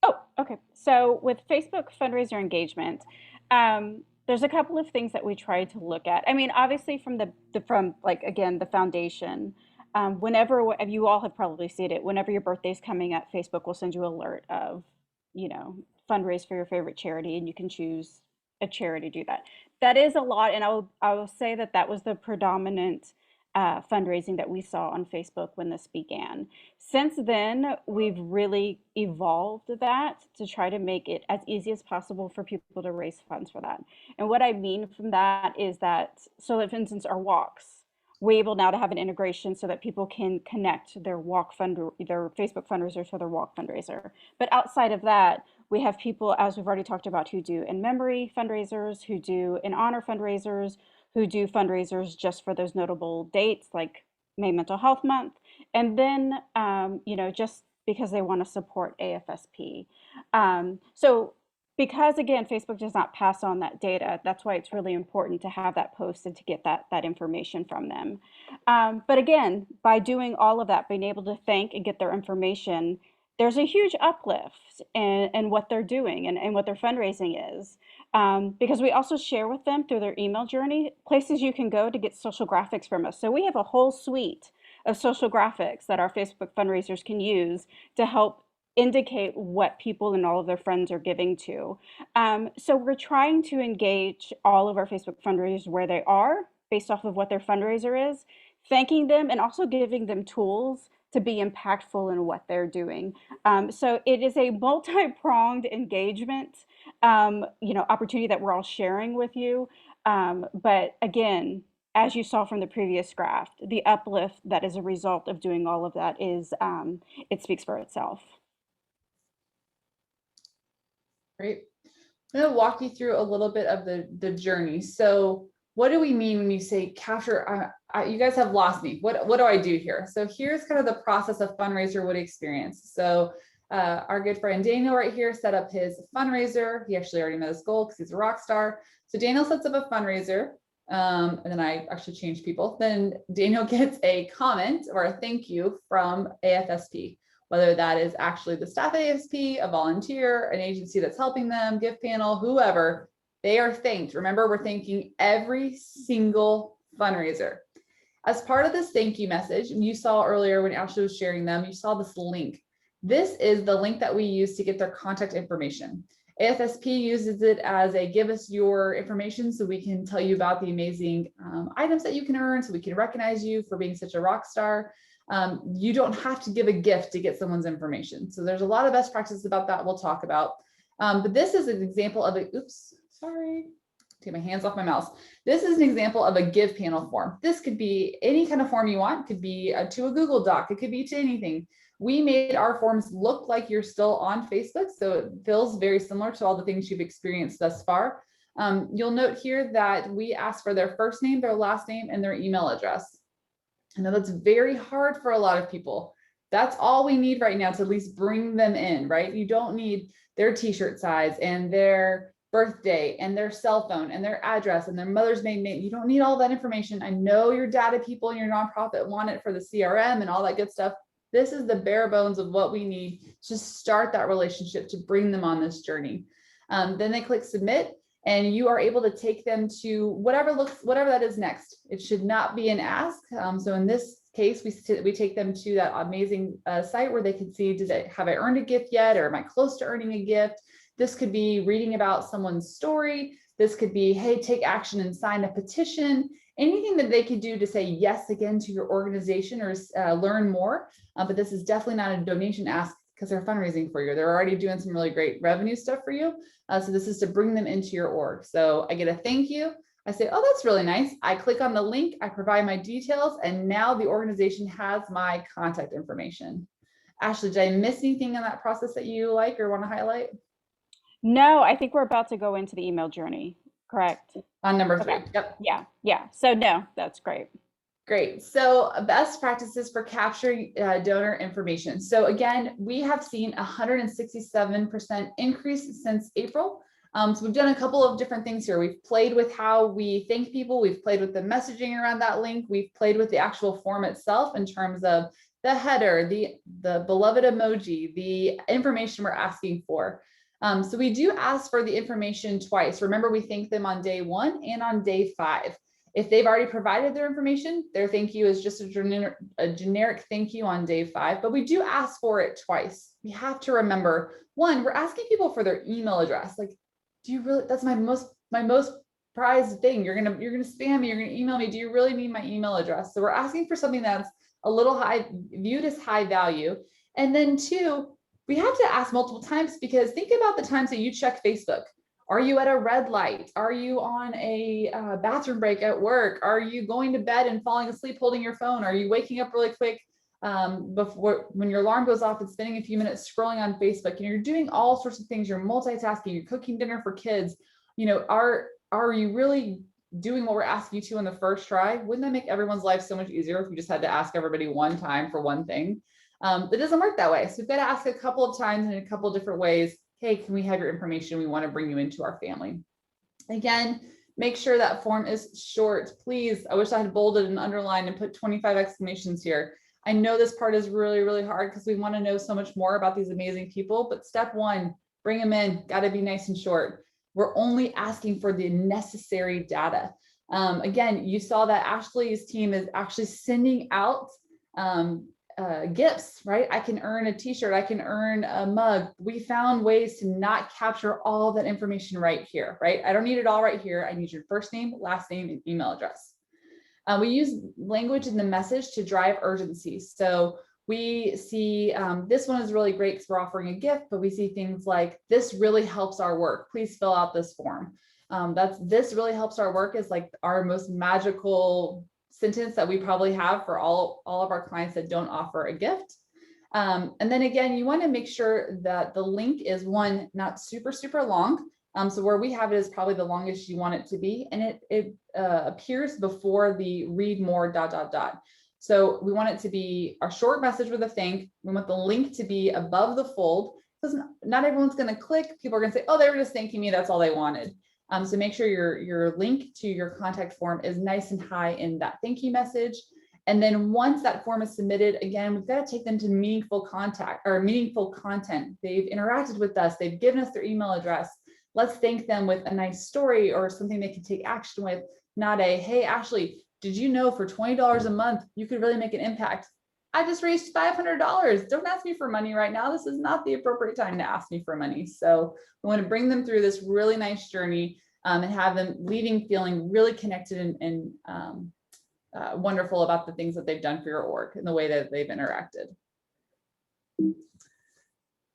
Oh, okay. So with Facebook fundraiser engagement, there's a couple of things that we try to look at. I mean, obviously from from like, again, the foundation, whenever, you all have probably seen it, whenever your birthday's coming up, Facebook will send you an alert of, you know, fundraise for your favorite charity, and you can choose a charity to do that. That is a lot. And I will say that that was the predominant fundraising that we saw on Facebook when this began. Since then, we've really evolved that to try to make it as easy as possible for people to raise funds for that. And what I mean from that is that, so that, for instance, our walks, we're able now to have an integration so that people can connect their their Facebook fundraiser to their walk fundraiser. But outside of that, we have people, as we've already talked about, who do in memory fundraisers, who do in honor fundraisers, who do fundraisers just for those notable dates like May Mental Health Month, and then you know, just because they want to support AFSP. So because again, Facebook does not pass on that data, that's why it's really important to have that posted to get that information from them. But again, by doing all of that, being able to thank and get their information, there's a huge uplift in what they're doing and what their fundraising is. Because we also share with them through their email journey places you can go to get social graphics from us. So we have a whole suite of social graphics that our Facebook fundraisers can use to help indicate what people and all of their friends are giving to. So we're trying to engage all of our Facebook fundraisers where they are based off of what their fundraiser is, thanking them and also giving them tools to be impactful in what they're doing. So it is a multi-pronged engagement, you know, opportunity that we're all sharing with you. But again, as you saw from the previous graph, the uplift that is a result of doing all of that is, it speaks for itself. Great. I'm going to walk you through a little bit of the journey. So what do we mean when you say capture? You guys have lost me. What do I do here? So here's kind of the process a fundraiser would experience. So our good friend Daniel right here set up his fundraiser. He actually already met his goal because he's a rock star. So Daniel sets up a fundraiser, and then I actually change people. Then Daniel gets a comment or a thank you from AFSP, whether that is actually the staff at AFSP, a volunteer, an agency that's helping them, GivePanel, whoever, they are thanked. Remember, we're thanking every single fundraiser. As part of this thank you message, you saw earlier when Ashley was sharing them, you saw this link. This is the link that we use to get their contact information. AFSP uses it as a give us your information so we can tell you about the amazing items that you can earn, so we can recognize you for being such a rock star. You don't have to give a gift to get someone's information. So there's a lot of best practices about that we'll talk about. But this is an example of a, oops, sorry. Take my hands off my mouse. This is an example of a GivePanel form. This could be any kind of form you want. It could be to a Google Doc. It could be to anything. We made our forms look like you're still on Facebook, so it feels very similar to all the things you've experienced thus far. You'll note here that we ask for their first name, their last name, and their email address. I know that's very hard for a lot of people. That's all we need right now to at least bring them in, right? You don't need their t-shirt size and their birthday and their cell phone and their address and their mother's maiden name. You don't need all that information. I know your data people and your nonprofit want it for the CRM and all that good stuff. This is the bare bones of what we need to start that relationship, to bring them on this journey. Then they click submit, and you are able to take them to whatever that is next. It should not be an ask. So in this case, we take them to that amazing site where they can see, have I earned a gift yet? Or am I close to earning a gift? This could be reading about someone's story. This could be, hey, take action and sign a petition. Anything that they could do to say yes again to your organization or learn more. But this is definitely not a donation ask because they're fundraising for you. They're already doing some really great revenue stuff for you. So this is to bring them into your org. So I get a thank you. I say, oh, that's really nice. I click on the link, I provide my details, and now the organization has my contact information. Ashley, did I miss anything in that process that you like or want to highlight? No, I think we're about to go into the email journey, correct? On number 3. Okay. Yep. Yeah. So no, that's great. Great. So best practices for capturing donor information. So again, we have seen 167% increase since April. So we've done a couple of different things here. We've played with how we thank people. We've played with the messaging around that link. We've played with the actual form itself in terms of the header, the beloved emoji, the information we're asking for. So we do ask for the information twice. Remember, we thank them on day 1 and on day 5. If they've already provided their information, their thank you is just a generic thank you on day 5, but we do ask for it twice. We have to remember, 1, we're asking people for their email address. Like, do you really, that's my most prized thing. You're gonna spam me, you're gonna email me. Do you really need my email address? So we're asking for something that's a little high, viewed as high value. And then 2, we have to ask multiple times, because think about the times that you check Facebook. Are you at a red light? Are you on a bathroom break at work? Are you going to bed and falling asleep holding your phone? Are you waking up really quick before, when your alarm goes off and spending a few minutes scrolling on Facebook? And you're doing all sorts of things. You're multitasking. You're cooking dinner for kids. You know, are you really doing what we're asking you to on the first try? Wouldn't that make everyone's life so much easier if we just had to ask everybody one time for one thing? It doesn't work that way. So we've got to ask a couple of times in a couple of different ways. Hey, can we have your information? We want to bring you into our family. Again, make sure that form is short. Please, I wish I had bolded and underlined and put 25 exclamations here. I know this part is really, really hard because we want to know so much more about these amazing people, but step 1, bring them in, got to be nice and short. We're only asking for the necessary data. Again, you saw that Ashley's team is actually sending out gifts, right? I can earn a t-shirt, I can earn a mug. We found ways to not capture all that information right here, right? I don't need it all right here. I need your first name, last name, and email address. We use language in the message to drive urgency. So we see, this one is really great because we're offering a gift, but we see things like, this really helps our work. Please fill out this form. This really helps our work is like our most magical sentence that we probably have for all of our clients that don't offer a gift. And then again, you want to make sure that the link is, 1, not super, super long. So where we have it is probably the longest you want it to be. And it appears before the read more ... So we want it to be a short message with a thank. We want the link to be above the fold, because not everyone's going to click. People are going to say, oh, they were just thanking me, that's all they wanted. So make sure your link to your contact form is nice and high in that thank you message. And then once that form is submitted, again, we've got to take them to meaningful contact or meaningful content. They've interacted with us, they've given us their email address. Let's thank them with a nice story or something they can take action with, not a, hey, Ashley, did you know for $20 a month, you could really make an impact? I just raised $500. Don't ask me for money right now. This is not the appropriate time to ask me for money. So we want to bring them through this really nice journey and have them leaving feeling really connected and wonderful about the things that they've done for your org and the way that they've interacted.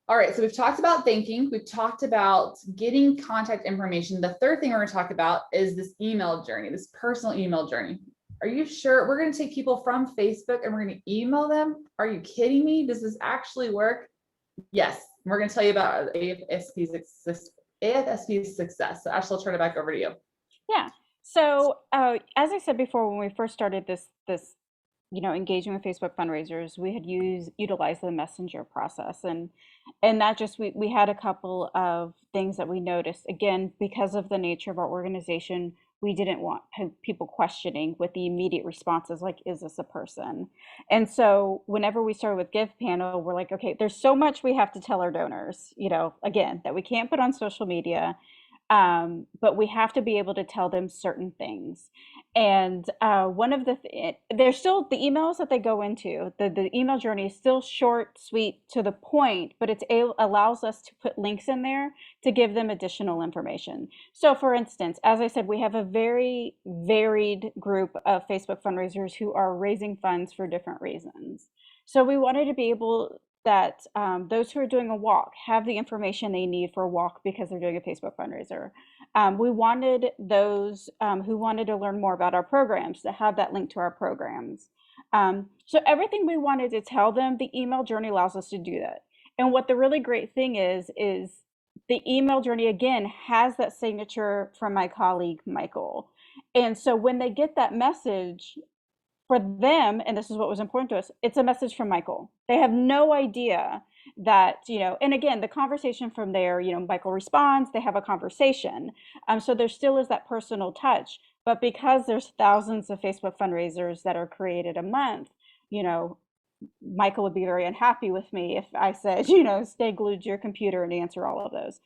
All right, so we've talked about thanking, we've talked about getting contact information. The third thing we're going to talk about is this email journey, this personal email journey. Are you sure we're going to take people from Facebook and we're going to email them? Are you kidding me? Does this actually work? Yes, we're going to tell you about AFSP's success. So Ashley, I'll turn it back over to you. Yeah. So as I said before, when we first started this engaging with Facebook fundraisers, we had utilized the messenger process, and that just we had a couple of things that we noticed. Again, because of the nature of our organization, we didn't want people questioning with the immediate responses like, is this a person? And so whenever we started with GivePanel, we're like, okay, there's so much we have to tell our donors, again, that we can't put on social media. But we have to be able to tell them certain things. And one of there's still the emails that they go into, the email journey is still short, sweet, to the point, but it allows us to put links in there to give them additional information. So for instance, as I said, we have a very varied group of Facebook fundraisers who are raising funds for different reasons. So we wanted to be able that those who are doing a walk have the information they need for a walk because they're doing a Facebook fundraiser. We wanted those who wanted to learn more about our programs to have that link to our programs. So everything we wanted to tell them, the email journey allows us to do that. And what the really great thing is the email journey, again, has that signature from my colleague, Michael. And so when they get that message, for them, and this is what was important to us, it's a message from Michael. They have no idea that, and again, the conversation from there, Michael responds, they have a conversation. So there still is that personal touch, but because there's thousands of Facebook fundraisers that are created a month, Michael would be very unhappy with me if I said, stay glued to your computer and answer all of those.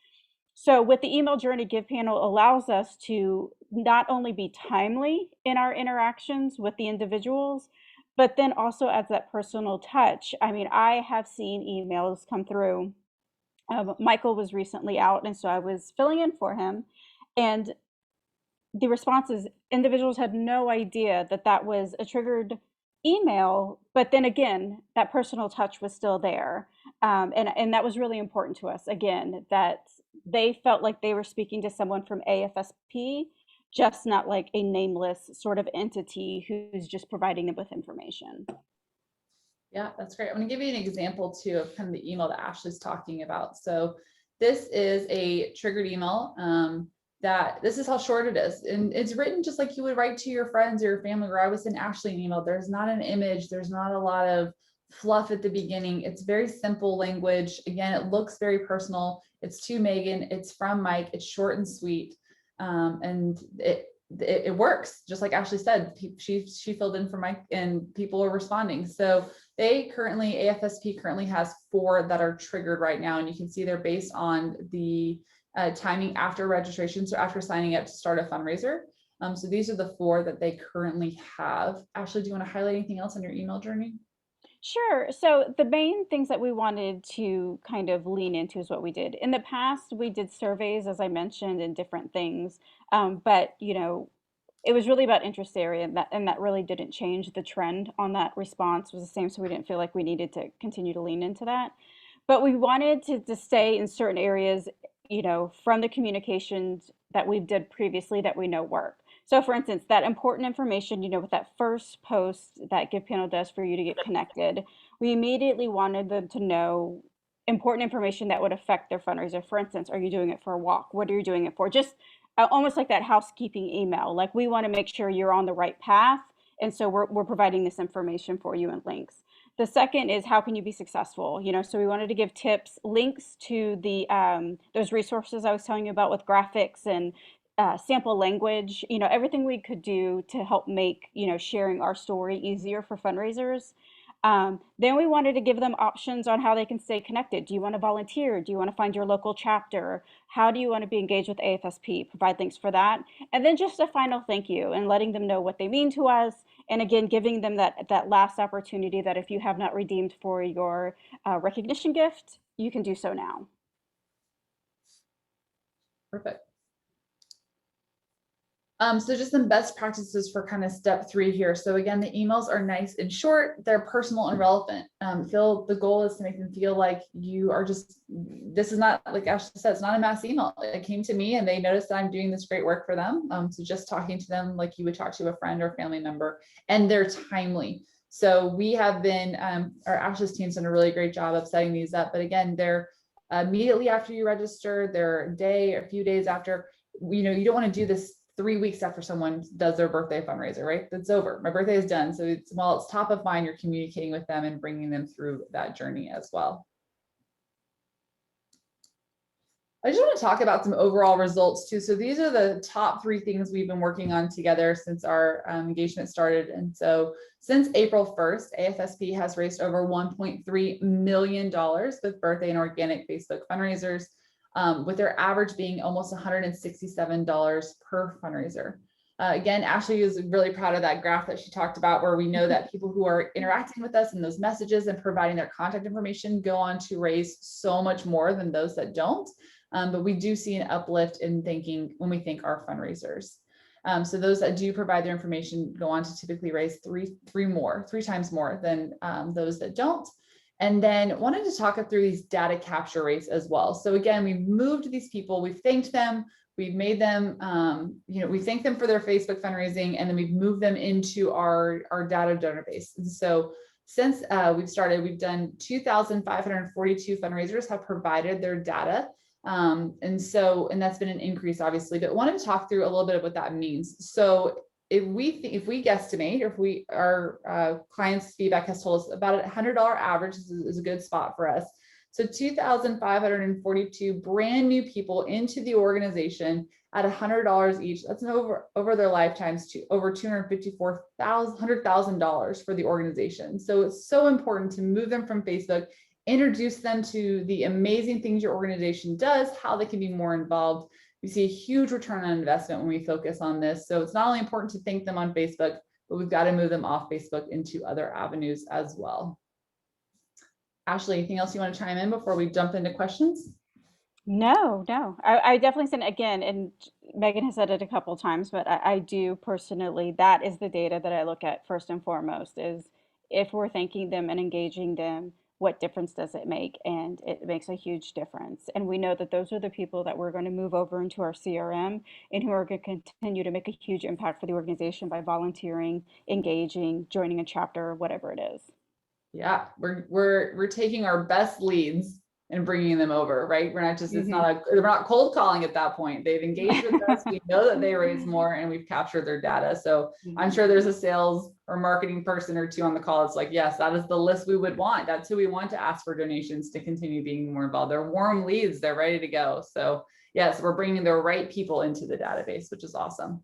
So with the email journey, GivePanel allows us to not only be timely in our interactions with the individuals, but then also adds that personal touch. I mean, I have seen emails come through. Michael was recently out, and so I was filling in for him. And the responses, individuals had no idea that that was a triggered email, but then again, that personal touch was still there. And that was really important to us, again, that they felt like they were speaking to someone from AFSP, just not like a nameless sort of entity who's just providing them with information. Yeah, that's great. I'm going to give you an example too of kind of the email that Ashley's talking about. So this is a triggered email that this is how short it is. And it's written just like you would write to your friends or your family, where I would send Ashley an email. There's not an image. There's not a lot of fluff at the beginning. It's very simple language. Again, it looks very personal. It's to Megan. It's from Mike. It's short and sweet. And it works. Just like Ashley said, she filled in for Mike and people are responding. So AFSP currently has 4 that are triggered right now. And you can see they're based on the timing after registration. So after signing up to start a fundraiser. So these are the 4 that they currently have. Ashley, do you want to highlight anything else on your email journey? Sure. So the main things that we wanted to kind of lean into is what we did. In the past, we did surveys, as I mentioned, and different things. But it was really about interest area, and that really didn't change. The trend on that response was the same, so we didn't feel like we needed to continue to lean into that. But we wanted to stay in certain areas, from the communications that we did previously that we know work. So for instance, that important information, with that first post that GivePanel does for you to get connected, we immediately wanted them to know important information that would affect their fundraiser. For instance, are you doing it for a walk? What are you doing it for? Just almost like that housekeeping email. Like, we want to make sure you're on the right path And so we're providing this information for you and links. The second is how can you be successful? So we wanted to give tips, links to the those resources I was telling you about with graphics and sample language, everything we could do to help make, sharing our story easier for fundraisers. Then we wanted to give them options on how they can stay connected. Do you want to volunteer? Do you want to find your local chapter? How do you want to be engaged with AFSP? Provide links for that. And then just a final thank you and letting them know what they mean to us. And again, giving them that last opportunity that if you have not redeemed for your recognition gift, you can do so now. Perfect. So just some best practices for kind of step 3 here. So again, the emails are nice and short, they're personal and relevant. The goal is to make them feel like you are this is not, like Ashley said, it's not a mass email. It came to me and they noticed that I'm doing this great work for them. So just talking to them like you would talk to a friend or family member, and they're timely. So we have been, our Ashley's team's done a really great job of setting these up. But again, they're immediately after you register, they're a day or a few days after. You don't want to do this 3 weeks after someone does their birthday fundraiser, right? That's over. My birthday is done. So while it's top of mind, you're communicating with them and bringing them through that journey as well. I just want to talk about some overall results too. So these are the top 3 things we've been working on together since our engagement started. And so since April 1st, AFSP has raised over $1.3 million with birthday and organic Facebook fundraisers, with their average being almost $167 per fundraiser. Again, Ashley is really proud of that graph that she talked about, where we know that people who are interacting with us in those messages and providing their contact information go on to raise so much more than those that don't. But we do see an uplift in thinking when we thank our fundraisers. So those that do provide their information go on to typically raise three times more than those that don't. And then wanted to talk through these data capture rates as well. So again, we've moved these people, we've thanked them, we've made them, we thank them for their Facebook fundraising, and then we've moved them into our data database. And so since we've started, we've done 2,542 fundraisers have provided their data. And that's been an increase, obviously, but wanted to talk through a little bit of what that means. So if we guesstimate, or if our clients' feedback has told us about $100 average is a good spot for us. So 2,542 brand new people into the organization at $100 each. That's over their lifetimes to over $254,000 for the organization. So it's so important to move them from Facebook, introduce them to the amazing things your organization does, how they can be more involved. We see a huge return on investment when we focus on this. So it's not only important to thank them on Facebook, but we've got to move them off Facebook into other avenues as well. Ashley, anything else you want to chime in before we jump into questions? No. I definitely said, again, and Megan has said it a couple times, but I do personally, that is the data that I look at first and foremost, is if we're thanking them and engaging them, what difference does it make? And it makes a huge difference. And we know that those are the people that we're going to move over into our CRM and who are going to continue to make a huge impact for the organization by volunteering, engaging, joining a chapter, whatever it is. Yeah, we're taking our best leads and bringing them over, right? We're not just, we're not cold calling at that point. They've engaged with us. We know that they raise more and we've captured their data. So I'm sure there's a sales or marketing person or two on the call. It's like, yes, that is the list we would want. That's who we want to ask for donations to continue being more involved. They're warm leads. They're ready to go. So yes, we're bringing the right people into the database, which is awesome.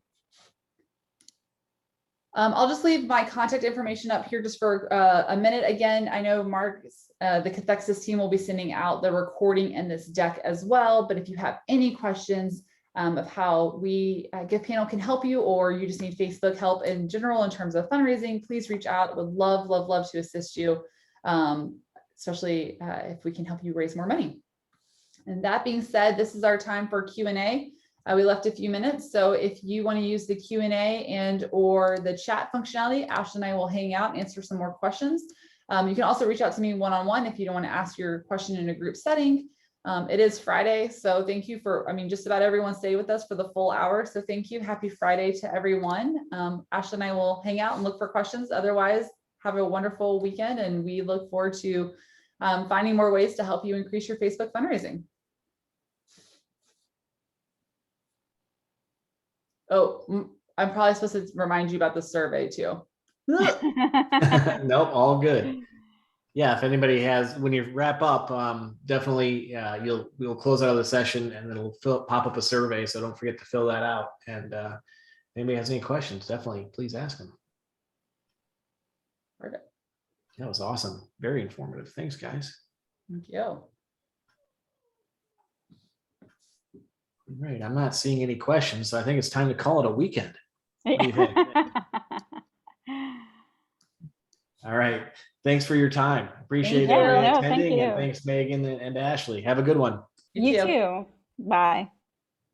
I'll just leave my contact information up here just for a minute. Again, I know Mark, the Cathexis team will be sending out the recording and this deck as well. But if you have any questions of how we GivePanel can help you, or you just need Facebook help in general in terms of fundraising, please reach out. Would love to assist you, especially if we can help you raise more money. And that being said, this is our time for Q&A. We left a few minutes, so if you want to use the Q&A and or the chat functionality, Ashley and I will hang out and answer some more questions. You can also reach out to me one-on-one if you don't want to ask your question in a group setting. It is Friday, so thank you for, just about everyone stayed with us for the full hour, so thank you. Happy Friday to everyone. Ashley and I will hang out and look for questions. Otherwise, have a wonderful weekend, and we look forward to finding more ways to help you increase your Facebook fundraising. Oh, I'm probably supposed to remind you about the survey too. Nope, all good. Yeah, if anybody has, when you wrap up, definitely we'll close out of the session and it'll pop up a survey. So don't forget to fill that out. And if anybody has any questions, definitely please ask them. Perfect. That was awesome. Very informative. Thanks, guys. Thank you. All right. I'm not seeing any questions, so I think it's time to call it a weekend. What do you think? All right. Thanks for your time. Appreciate Thank you. everybody No, thank attending. And you. thanks, Megan and Ashley. Have a good one. You too. Bye.